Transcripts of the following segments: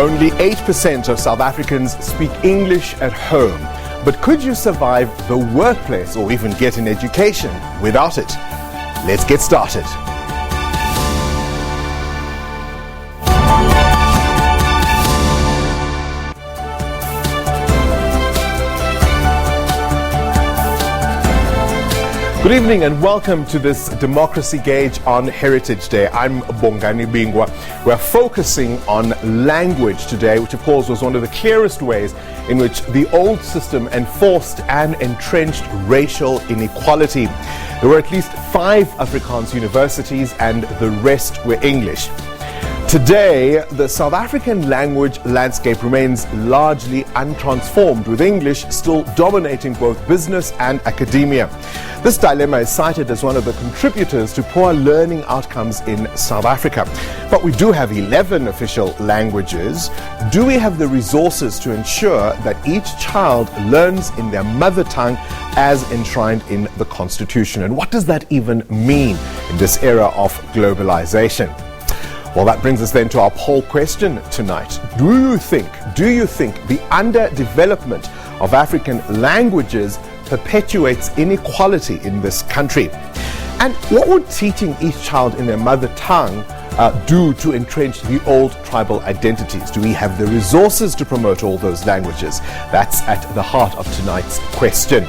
Only 8% of South Africans speak English at home. But could you survive the workplace or even get an education without it? Let's get started. Good evening and welcome to this Democracy Gauge on Heritage Day. I'm Bongani Bingwa. We're focusing on language today, which of course was one of the clearest ways in which the old system enforced and entrenched racial inequality. There were at least 5 Afrikaans universities and the rest were English. Today, the South African language landscape remains largely untransformed, with English still dominating both business and academia. This dilemma is cited as one of the contributors to poor learning outcomes in South Africa. But we do have 11 official languages. Do we have the resources to ensure that each child learns in their mother tongue as enshrined in the Constitution? And what does that even mean in this era of globalisation? Well, that brings us then to our poll question tonight. Do you think the underdevelopment of African languages perpetuates inequality in this country? And what would teaching each child in their mother tongue do to entrench the old tribal identities? Do we have the resources to promote all those languages? That's at the heart of tonight's question.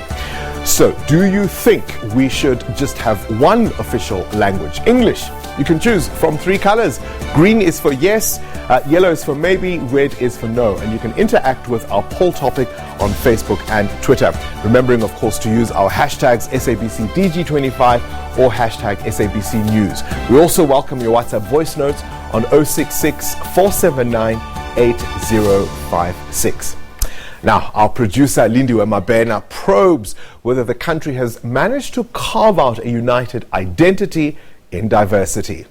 So, do you think we should just have one official language, English? You can choose from 3 colors. Green is for yes, yellow is for maybe, red is for no. And you can interact with our poll topic on Facebook and Twitter. Remembering, of course, to use our hashtags SABCDG25 or hashtag SABC News. We also welcome your WhatsApp voice notes on 066 479 8056. Now, our producer Lindiwe Mabena probes whether the country has managed to carve out a united identity in diversity.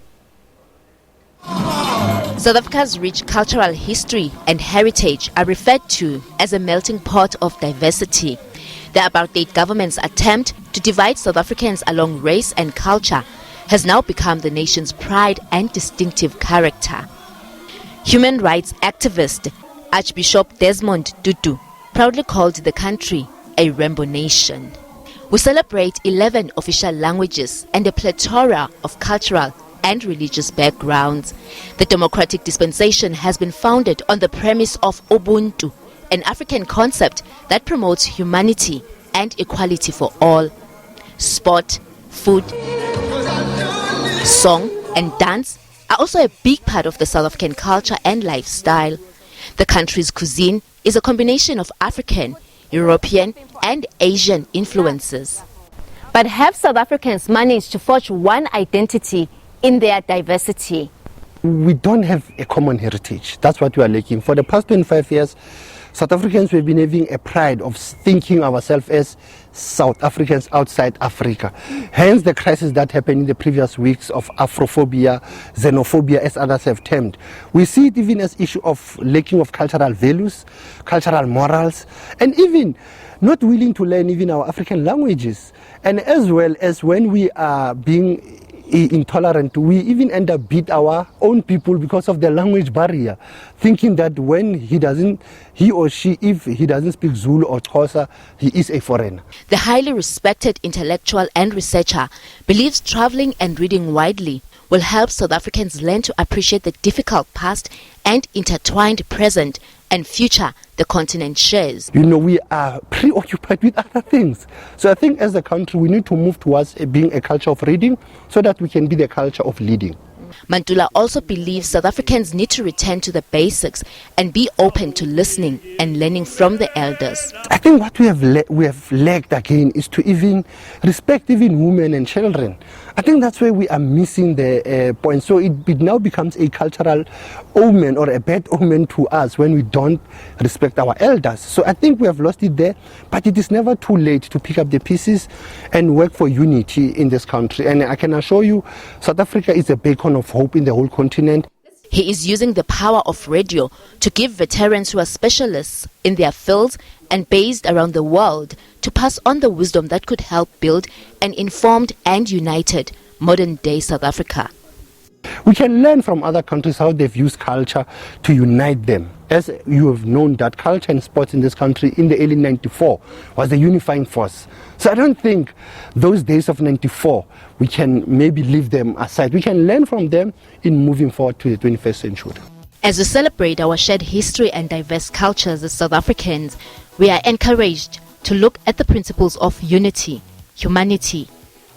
South Africa's rich cultural history and heritage are referred to as a melting pot of diversity. The apartheid government's attempt to divide South Africans along race and culture has now become the nation's pride and distinctive character. Human rights activist Archbishop Desmond Tutu proudly called the country a rainbow nation. We celebrate 11 official languages and a plethora of cultural and religious backgrounds. The democratic dispensation has been founded on the premise of Ubuntu, an African concept that promotes humanity and equality for all. Sport, food, song and dance are also a big part of the South African culture and lifestyle. The country's cuisine is a combination of African, European and Asian influences. But have South Africans managed to forge one identity in their diversity? We don't have a common heritage. That's what we are lacking. For the past 25 years, South Africans have been having a pride of thinking ourselves as South Africans outside Africa. Hence the crisis that happened in the previous weeks of Afrophobia, xenophobia, as others have termed. We see it even as issue of lacking of cultural values, cultural morals, and even not willing to learn even our African languages. And as well as when we are being intolerant, we even end up beat our own people because of the language barrier, thinking that when if he doesn't speak Zulu or Xhosa, he is a foreigner. The highly respected intellectual and researcher believes traveling and reading widely will help South Africans learn to appreciate the difficult past and intertwined present and future the continent shares. We are preoccupied with other things. So I think as a country, we need to move towards being a culture of reading so that we can be the culture of leading. Mantula also believes South Africans need to return to the basics and be open to listening and learning from the elders. I think what we have lacked again is to even respect even women and children. I think that's where we are missing the point. So it now becomes a cultural omen or a bad omen to us when we don't respect our elders. So I think we have lost it there, but it is never too late to pick up the pieces and work for unity in this country. And I can assure you, South Africa is a beacon of hope in the whole continent. He is using the power of radio to give veterans who are specialists in their fields and based around the world to pass on the wisdom that could help build an informed and united modern-day South Africa. We can learn from other countries how they've used culture to unite them. As you have known that culture and sports in this country in the early 94 was the unifying force. So I don't think those days of 94, we can maybe leave them aside. We can learn from them in moving forward to the 21st century. As we celebrate our shared history and diverse cultures as South Africans, we are encouraged to look at the principles of unity, humanity,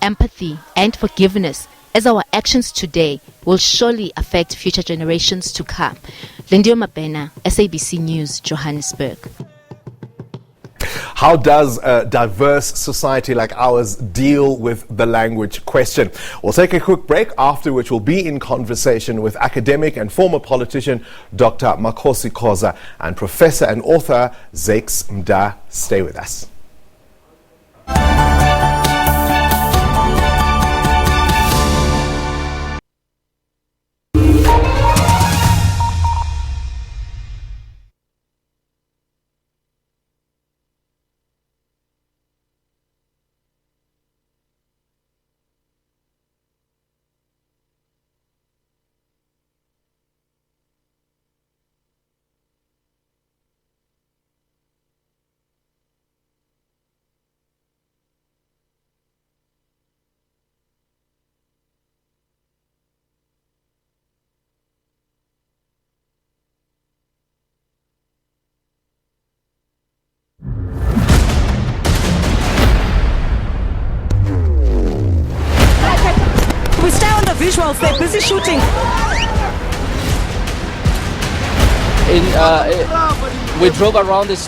empathy, and forgiveness, as our actions today will surely affect future generations to come. Lindio Mabena, SABC News, Johannesburg. How does a diverse society like ours deal with the language question? We'll take a quick break, after which we'll be in conversation with academic and former politician Dr. Makhosi Khoza and professor and author Zakes Mda. Stay with us. Visuals, they're busy shooting. We drove around this.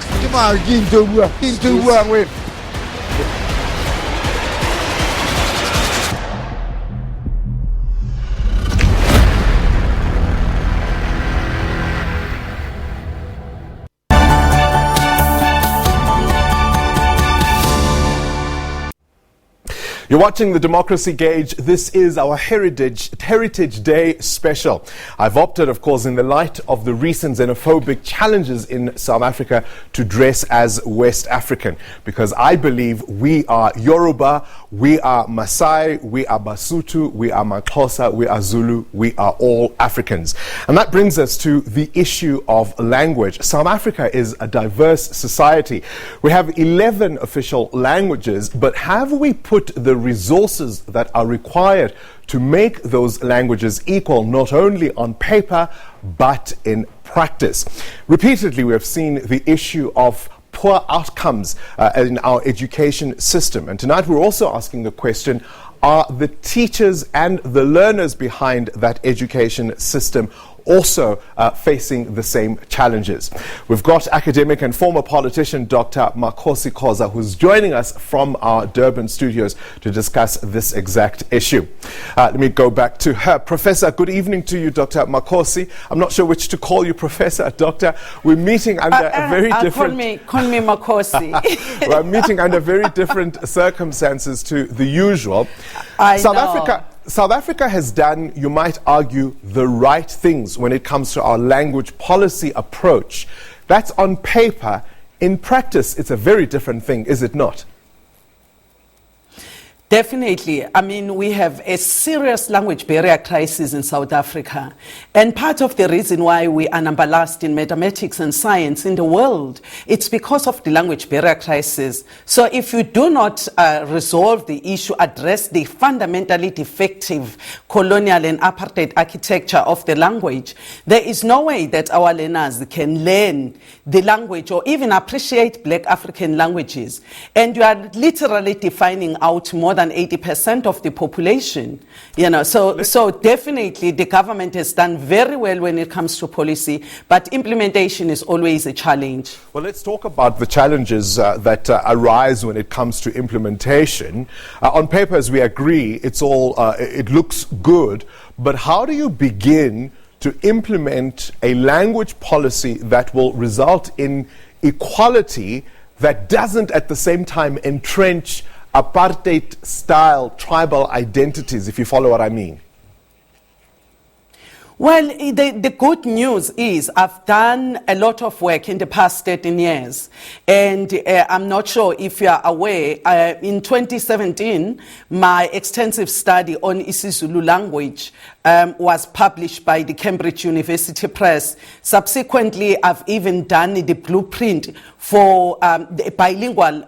You're watching the Democracy Gauge. This is our Heritage Day special. I've opted, of course, in the light of the recent xenophobic challenges in South Africa, to dress as West African, because I believe we are Yoruba, we are Maasai, we are Basotho, we are Maxhosa, we are Zulu, we are all Africans. And that brings us to the issue of language. South Africa is a diverse society. We have 11 official languages, but have we put the resources that are required to make those languages equal, not only on paper but in practice? Repeatedly, we have seen the issue of poor outcomes in our education system, and tonight we're also asking the question: are the teachers and the learners behind that education system also facing the same challenges? We've got academic and former politician Dr. Makhosi Khoza, who's joining us from our Durban studios to discuss this exact issue. Let me go back to her. Professor, good evening to you, Dr. Makhosi. I'm not sure which to call you, Professor, Doctor. We're meeting under a very different... Call me Makhosi. We're meeting under very different circumstances to the usual. South Africa has done, you might argue, the right things when it comes to our language policy approach. That's on paper. In practice, it's a very different thing, is it not? Definitely. I mean, we have a serious language barrier crisis in South Africa. And part of the reason why we are number last in mathematics and science in the world, it's because of the language barrier crisis. So if you do not resolve the issue, address the fundamentally defective colonial and apartheid architecture of the language, there is no way that our learners can learn the language or even appreciate Black African languages. And you are literally defining out more than 80% of the population, you know. So definitely the government has done very well when it comes to policy, but implementation is always a challenge. Well, let's talk about the challenges that arise when it comes to implementation. On paper, as we agree, it looks good, but how do you begin to implement a language policy that will result in equality that doesn't at the same time entrench apartheid-style tribal identities, if you follow what I mean? Well, the good news is I've done a lot of work in the past 13 years. And I'm not sure if you are aware, in 2017, my extensive study on isiZulu language was published by the Cambridge University Press. Subsequently, I've even done the blueprint for the bilingual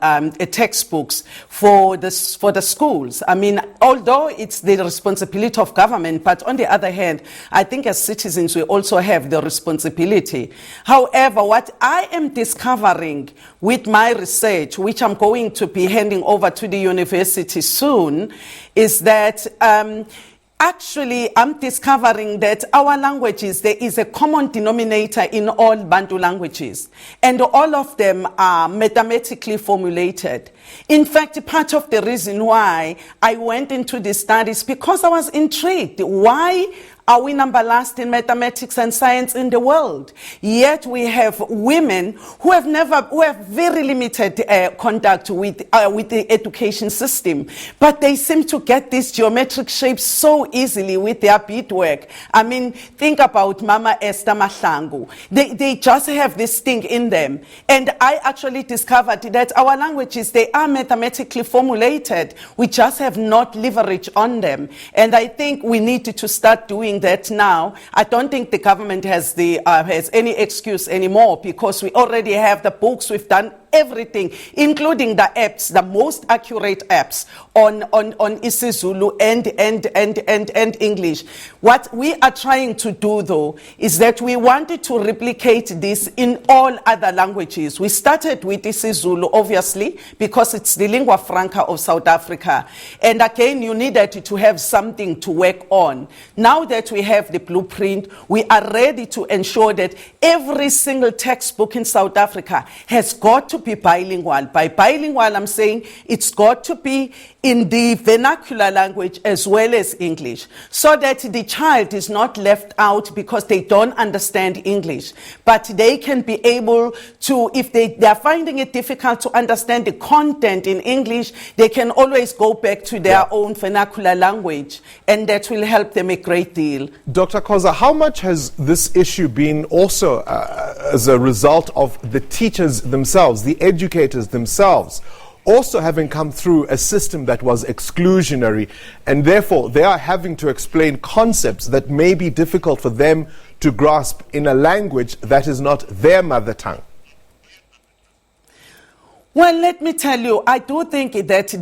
textbooks for the schools. I mean, although it's the responsibility of government, but on the other hand, I think as citizens we also have the responsibility. However, what I am discovering with my research, which I'm going to be handing over to the university soon, is that actually, I'm discovering that our languages, there is a common denominator in all Bantu languages, and all of them are mathematically formulated. In fact, part of the reason why I went into this study is because I was intrigued. Why are we number last in mathematics and science in the world? Yet we have women who have very limited contact with the education system, but they seem to get these geometric shapes so easily with their beadwork. I mean, think about Mama Esther Mahlangu. They just have this thing in them. And I actually discovered that our languages, they are mathematically formulated. We just have not leverage on them. And I think we need to start doing that now. I don't think the government has any excuse anymore, because we already have the books, we've done everything, including the apps, the most accurate apps on isiZulu and English. What we are trying to do, though, is that we wanted to replicate this in all other languages. We started with isiZulu, obviously, because it's the lingua franca of South Africa. And again, you needed to have something to work on. Now that we have the blueprint, we are ready to ensure that every single textbook in South Africa has got to be bilingual. By bilingual, I'm saying it's got to be in the vernacular language as well as English, so that the child is not left out because they don't understand English, but they can be able to, if they are finding it difficult to understand the content in English, they can always go back to their own vernacular language, and that will help them a great deal. Dr. Khoza, how much has this issue been also as a result of the teachers themselves, the educators themselves, also having come through a system that was exclusionary, and therefore they are having to explain concepts that may be difficult for them to grasp in a language that is not their mother tongue? Well, let me tell you, I do think that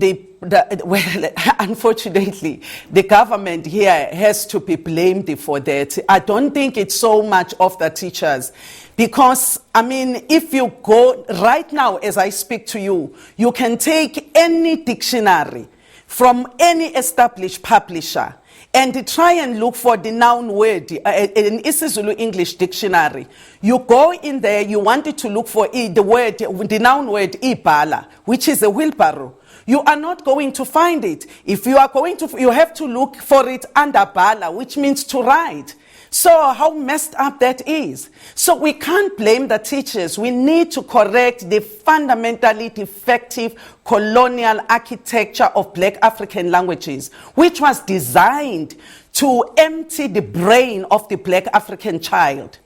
unfortunately, the government here has to be blamed for that. I don't think it's so much of the teachers, because, I mean, if you go right now, as I speak to you, you can take any dictionary from any established publisher and try and look for the noun word in isiZulu English dictionary. You go in there, you wanted to look for the noun word ibhala, which is a wheelbarrow. You are not going to find it. If you are going to, you have to look for it under bala, which means to ride. So how messed up that is. So we can't blame the teachers. We need to correct the fundamentally defective colonial architecture of Black African languages, which was designed to empty the brain of the Black African child.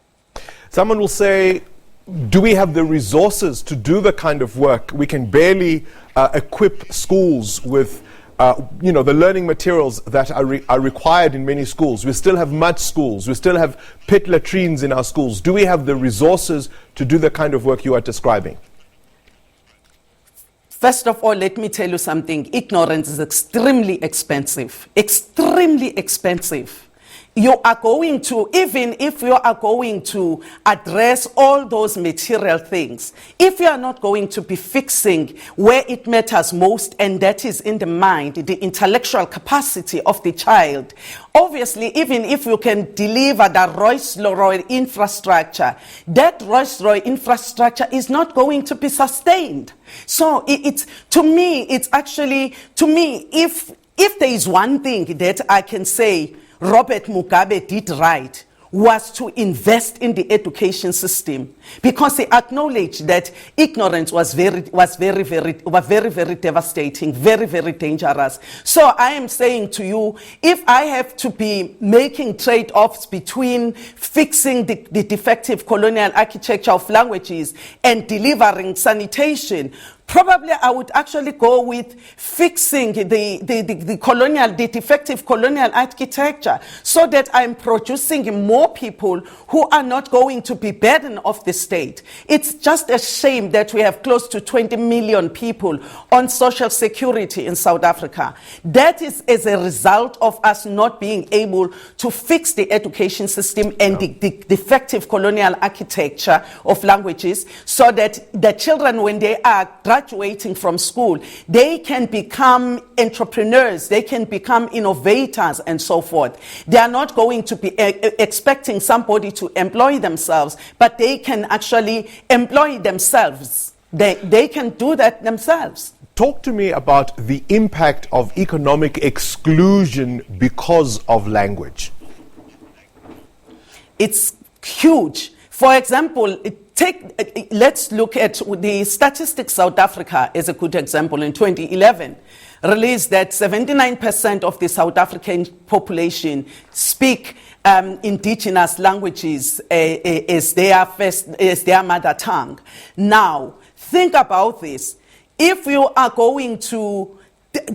Someone will say, do we have the resources to do the kind of work? We can barely equip schools with the learning materials that are required in many schools. We still have mud schools. We still have pit latrines in our schools. Do we have the resources to do the kind of work you are describing? First of all, let me tell you something. Ignorance is extremely expensive. Extremely expensive. You are going to, even if you are going to address all those material things, if you are not going to be fixing where it matters most, and that is in the mind, the intellectual capacity of the child, obviously, even if you can deliver the Rolls-Royce infrastructure, that Rolls-Royce infrastructure is not going to be sustained. So if there is one thing that I can say Robert Mugabe did right, was to invest in the education system, because he acknowledged that ignorance was very devastating, very, very dangerous. So I am saying to you, if I have to be making trade-offs between fixing the defective colonial architecture of languages and delivering sanitation Probably I would actually go with fixing the colonial, the defective colonial architecture, so that I'm producing more people who are not going to be burden of the state. It's just a shame that we have close to 20 million people on social security in South Africa. That is as a result of us not being able to fix the education system and the defective colonial architecture of languages, so that the children, when they are graduating from school, they can become entrepreneurs, they can become innovators and so forth. They are not going to be expecting somebody to employ themselves, but they can actually employ themselves. They can do that themselves. Talk to me about the impact of economic exclusion because of language. It's huge. For example, let's look at the Statistics South Africa as a good example. In 2011, released that 79% of the South African population speak indigenous languages as their mother tongue. Now, think about this. If you are going to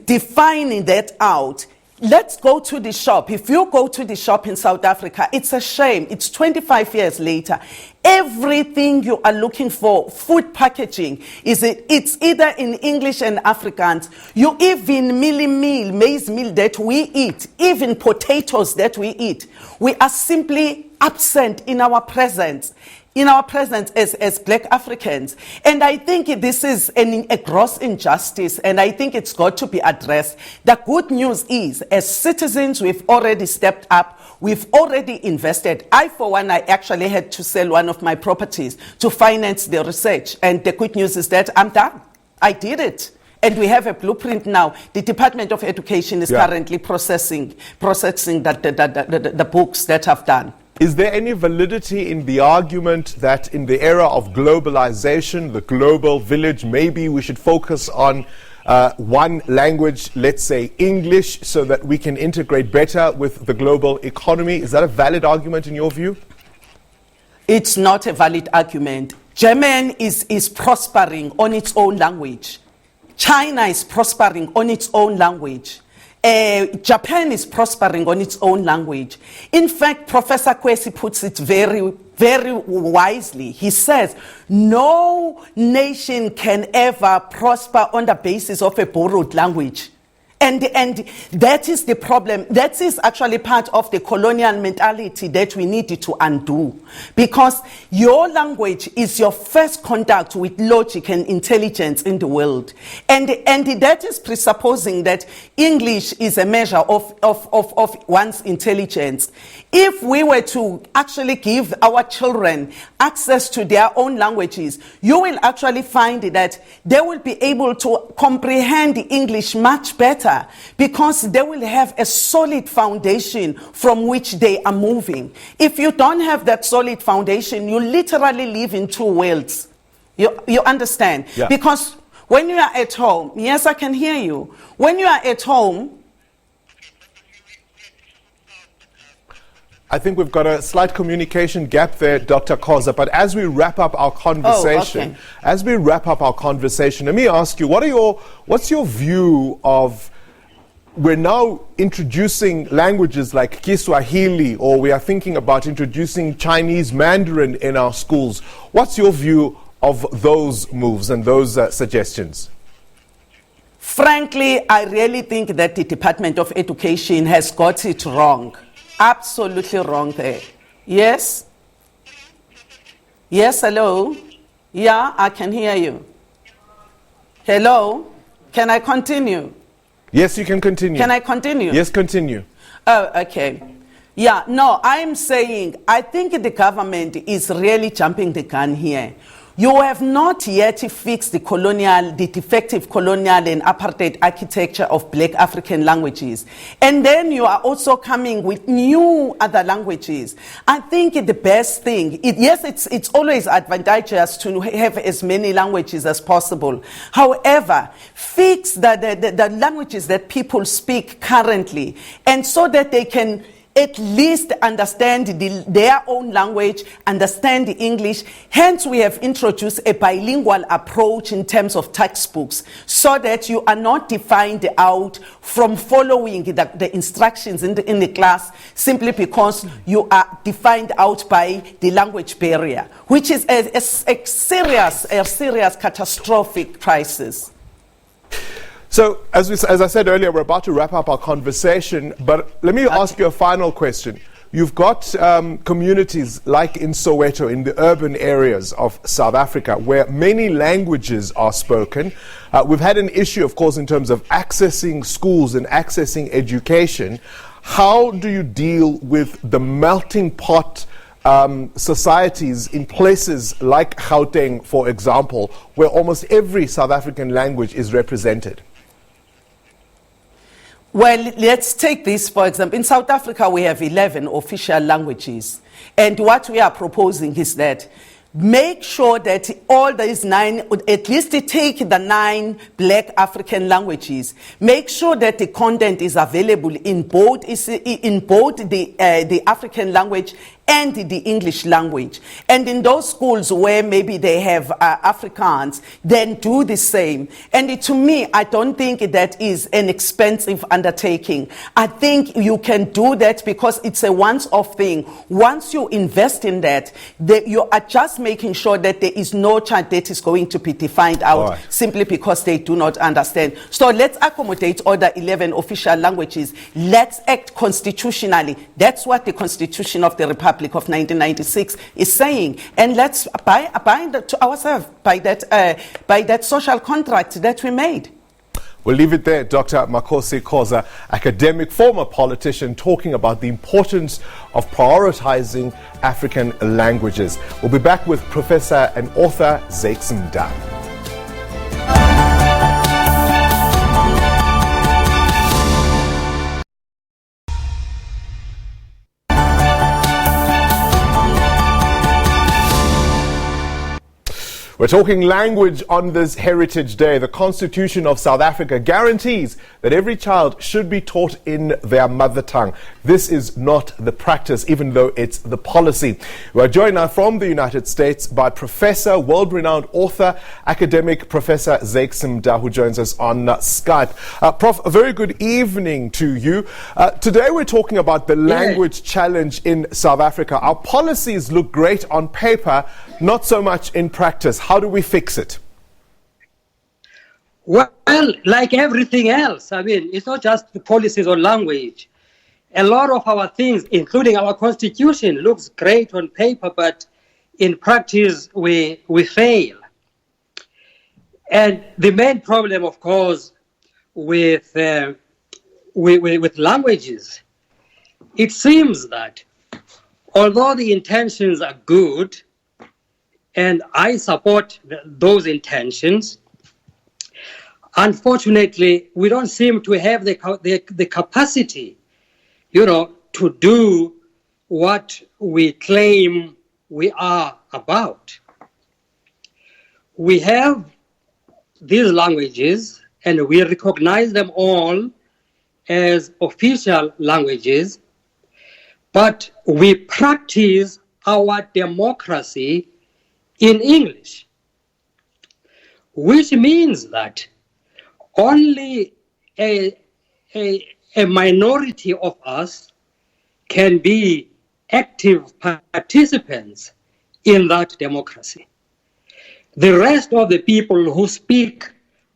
define that out, let's go to the shop. If you go to the shop in South Africa, it's a shame. It's 25 years later. Everything you are looking for, food packaging, it's either in English and Afrikaans. You even meal, maize meal that we eat, even potatoes that we eat, we are simply absent in our presence. As Black Africans. And I think this is a gross injustice, and I think it's got to be addressed. The good news is, as citizens, we've already stepped up. We've already invested. For one, I actually had to sell one of my properties to finance the research. And the good news is that I'm done. I did it. And we have a blueprint now. The Department of Education is currently processing the books that I've done. Is there any validity in the argument that in the era of globalization, the global village, maybe we should focus on one language, let's say English, so that we can integrate better with the global economy? Is that a valid argument in your view? It's not a valid argument. German is prospering on its own language. China is prospering on its own language. Japan is prospering on its own language. In fact, Professor Kwesi puts it very, very wisely. He says, no nation can ever prosper on the basis of a borrowed language. And that is the problem. That is actually part of the colonial mentality that we need to undo. Because your language is your first contact with logic and intelligence in the world. And that is presupposing that English is a measure of one's intelligence. If we were to actually give our children access to their own languages, you will actually find that they will be able to comprehend English much better, because they will have a solid foundation from which they are moving. If you don't have that solid foundation, you literally live in two worlds. You understand? Yeah. Because when you are at home, yes, I can hear you. When you are at home, I think we've got a slight communication gap there, Dr. Khoza. But as we wrap up our conversation, let me ask you, what's your view of, we're now introducing languages like Kiswahili, or we are thinking about introducing Chinese Mandarin in our schools. What's your view of those moves and those suggestions? Frankly, I really think that the Department of Education has got it wrong. Absolutely wrong there. Yes? Yes, hello? Yeah, I can hear you. Hello? Can I continue? Yes, you can continue. Can I continue? Yes, continue. Oh, okay. Yeah, no, I'm saying I think the government is really jumping the gun here. You have not yet fixed the defective colonial and apartheid architecture of Black African languages. And then you are also coming with new other languages. I think the best thing, it's always advantageous to have as many languages as possible. However, fix the languages that people speak currently, and so that they can at least understand their own language, understand English. Hence, we have introduced a bilingual approach in terms of textbooks, so that you are not defined out from following the instructions in the class simply because you are defined out by the language barrier, which is a serious catastrophic crisis. So, as I said earlier, we're about to wrap up our conversation, but let me ask you a final question. You've got communities like in Soweto, in the urban areas of South Africa, where many languages are spoken. We've had an issue, of course, in terms of accessing schools and accessing education. How do you deal with the melting pot societies in places like Gauteng, for example, where almost every South African language is represented? Well, let's take this, for example. In South Africa, we have 11 official languages. And what we are proposing is that make sure that all these 9, at least take the 9 black African languages. Make sure that the content is available in both the African language and the English language. And in those schools where maybe they have Afrikaans, then do the same. And to me, I don't think that is an expensive undertaking. I think you can do that because it's a once-off thing. Once you invest in that, you are just making sure that there is no child that is going to be defined out simply because they do not understand. So let's accommodate all the 11 official languages. Let's act constitutionally. That's what the Constitution of the Republic of 1996 is saying, and let's bind to ourselves by that social contract that we made. We'll leave it there. Dr. Makosi Khoza, academic, former politician, talking about the importance of prioritizing African languages. We'll be back with Professor and author Zakes Mda. We're talking language on this Heritage Day. The Constitution of South Africa guarantees that every child should be taught in their mother tongue. This is not the practice, even though it's the policy. We are joined now from the United States by Professor, world-renowned author, academic Professor Zakes Mda, who joins us on Skype. Prof, a very good evening to you. Today we're talking about the language challenge in South Africa. Our policies look great on paper, not so much in practice. How do we fix it? Well, like everything else, I mean, it's not just the policies on language. A lot of our things, including our constitution, looks great on paper, but in practice, we fail. And the main problem, of course, with languages, it seems that although the intentions are good, and I support those intentions, unfortunately, we don't seem to have the capacity, to do what we claim we are about. We have these languages, and we recognize them all as official languages, but we practice our democracy in English, which means that only a minority of us can be active participants in that democracy. The rest of the people who speak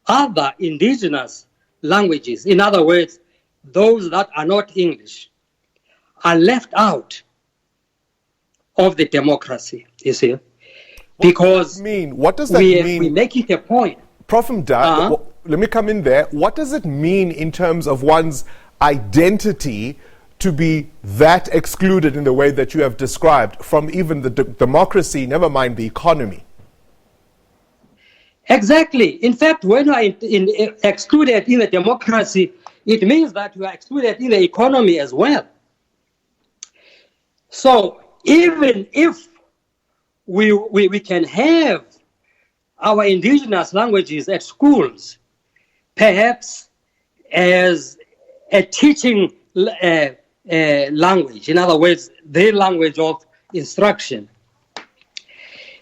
other indigenous languages, in other words, those that are not English, are left out of the democracy, you see. Because what does that mean? We make it a point. Prof. Mda, let me come in there. What does it mean in terms of one's identity to be that excluded in the way that you have described from even the democracy, never mind the economy? Exactly. In fact, when you are excluded in the democracy, it means that you are excluded in the economy as well. So even if we can have our indigenous languages at schools, perhaps as a teaching language, in other words, their language of instruction.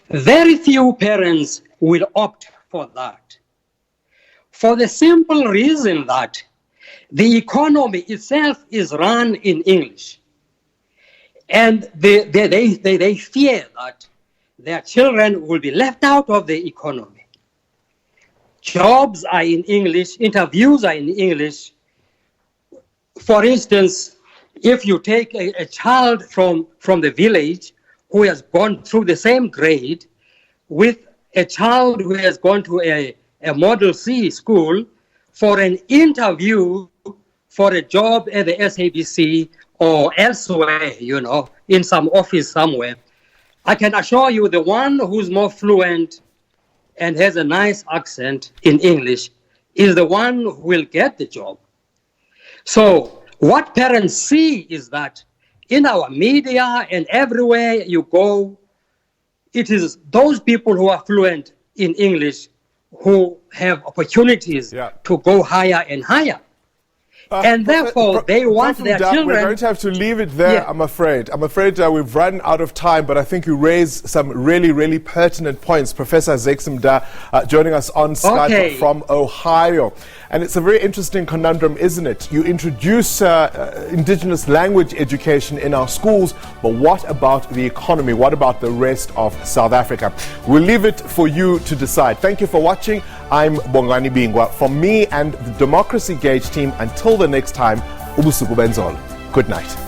Very few parents will opt for that, for the simple reason that the economy itself is run in English. And they fear that their children will be left out of the economy. Jobs are in English, interviews are in English. For instance, if you take a child from the village who has gone through the same grade with a child who has gone to a Model C school for an interview for a job at the SABC or elsewhere, in some office somewhere, I can assure you the one who's more fluent and has a nice accent in English is the one who will get the job. So what parents see is that in our media and everywhere you go, it is those people who are fluent in English who have opportunities to go higher and higher. And therefore, they want their children... We're going to have to leave it there, I'm afraid. We've run out of time, but I think you raised some really, really pertinent points. Professor Zeksim Da joining us on Skype from Ohio. And it's a very interesting conundrum, isn't it? You introduce indigenous language education in our schools, but what about the economy? What about the rest of South Africa? We'll leave it for you to decide. Thank you for watching. I'm Bongani Bingwa. From me and the Democracy Gauge team, until the next time, ubusuku benzolo. Good night.